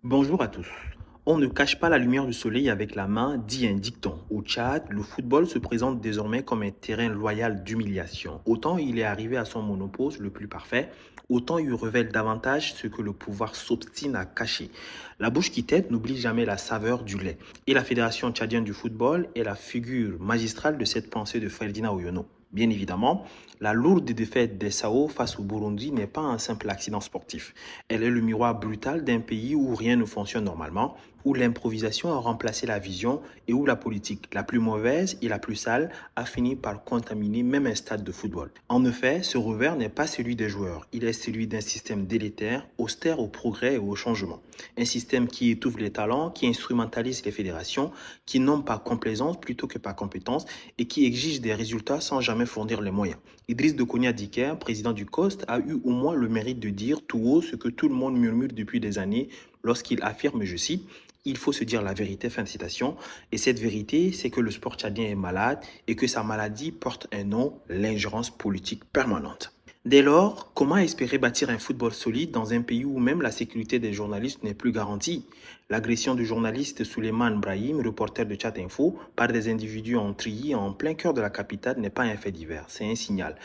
Bonjour à tous. On ne cache pas la lumière du soleil avec la main, dit un dicton. Au Tchad, le football se présente désormais comme un terrain loyal d'humiliation. Autant il est arrivé à son monopause le plus parfait, autant il révèle davantage ce que le pouvoir s'obstine à cacher. La bouche qui tête n'oublie jamais la saveur du lait. Et la Fédération tchadienne du football est la figure magistrale de cette pensée de Ferdinand Oyono. Bien évidemment, la lourde défaite des Sao face au Burundi n'est pas un simple accident sportif. Elle est le miroir brutal d'un pays où rien ne fonctionne normalement, où l'improvisation a remplacé la vision et où la politique, la plus mauvaise et la plus sale, a fini par contaminer même un stade de football. En effet, ce revers n'est pas celui des joueurs, il est celui d'un système délétère, austère au progrès et au changement. Un système qui étouffe les talents, qui instrumentalise les fédérations, qui nomme par complaisance plutôt que par compétence et qui exige des résultats sans jamais fournir les moyens. Idriss Dekonia Diker, président du COST, a eu au moins le mérite de dire tout haut ce que tout le monde murmure depuis des années lorsqu'il affirme, je cite, il faut se dire la vérité, fin de citation. Et cette vérité, c'est que le sport tchadien est malade et que sa maladie porte un nom, l'ingérence politique permanente. Dès lors, comment espérer bâtir un football solide dans un pays où même la sécurité des journalistes n'est plus garantie? L'agression du journaliste Souleymane Brahim, reporter de Chat Info, par des individus en trier en plein cœur de la capitale n'est pas un fait divers, c'est un signal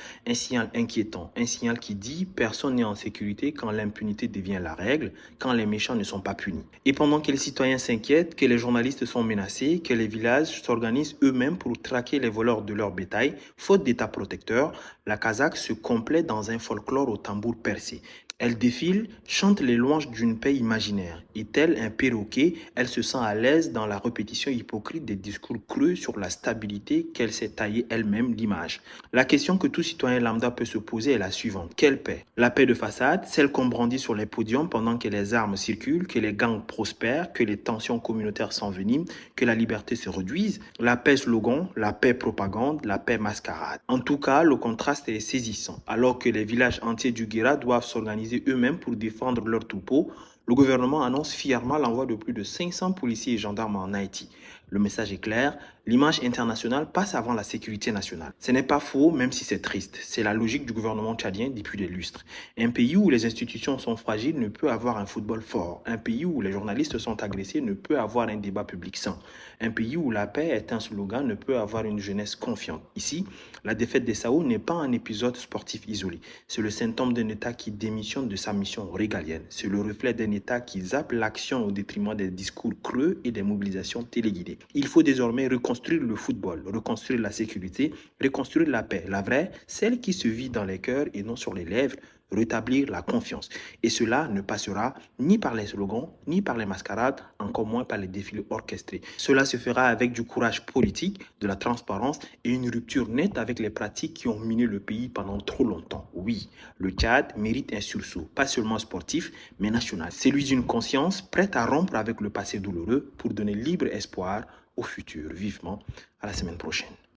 inquiétant, un signal qui dit personne n'est en sécurité quand l'impunité devient la règle, quand les méchants ne sont pas punis. Et pendant que les citoyens s'inquiètent, que les journalistes sont menacés, que les villages s'organisent eux-mêmes pour traquer les voleurs de leur bétail, faute d'État protecteur, la Kazakh se complaît dans un folklore au tambour percé. Elle défile, chante les louanges d'une paix imaginaire. Et tel un perroquet, elle se sent à l'aise dans la répétition hypocrite des discours creux sur la stabilité qu'elle s'est taillée elle-même l'image. La question que tout citoyen lambda peut se poser est la suivante. Quelle paix? La paix de façade, celle qu'on brandit sur les podiums pendant que les armes circulent, que les gangs prospèrent, que les tensions communautaires s'enveniment, que la liberté se réduise? La paix slogan, la paix propagande, la paix mascarade. En tout cas, le contraste est saisissant. Alors que les villages entiers du Guéra doivent s'organiser eux-mêmes pour défendre leurs troupeaux, le gouvernement annonce fièrement l'envoi de plus de 500 policiers et gendarmes en Haïti. Le message est clair, l'image internationale passe avant la sécurité nationale. Ce n'est pas faux, même si c'est triste. C'est la logique du gouvernement tchadien depuis des lustres. Un pays où les institutions sont fragiles ne peut avoir un football fort. Un pays où les journalistes sont agressés ne peut avoir un débat public sain. Un pays où la paix est un slogan ne peut avoir une jeunesse confiante. Ici, la défaite des Sao n'est pas un épisode sportif isolé. C'est le symptôme d'un État qui démissionne de sa mission régalienne. C'est le reflet d'un État qui zappe l'action au détriment des discours creux et des mobilisations téléguidées. Il faut désormais reconstruire le football, reconstruire la sécurité, reconstruire la paix, la vraie, celle qui se vit dans les cœurs et non sur les lèvres, rétablir la confiance. Et cela ne passera ni par les slogans, ni par les mascarades, encore moins par les défilés orchestrés. Cela se fera avec du courage politique, de la transparence et une rupture nette avec les pratiques qui ont miné le pays pendant trop longtemps. Oui, le Tchad mérite un sursaut, pas seulement sportif, mais national. Celui d'une conscience prête à rompre avec le passé douloureux pour donner libre espoir au futur. Vivement à la semaine prochaine.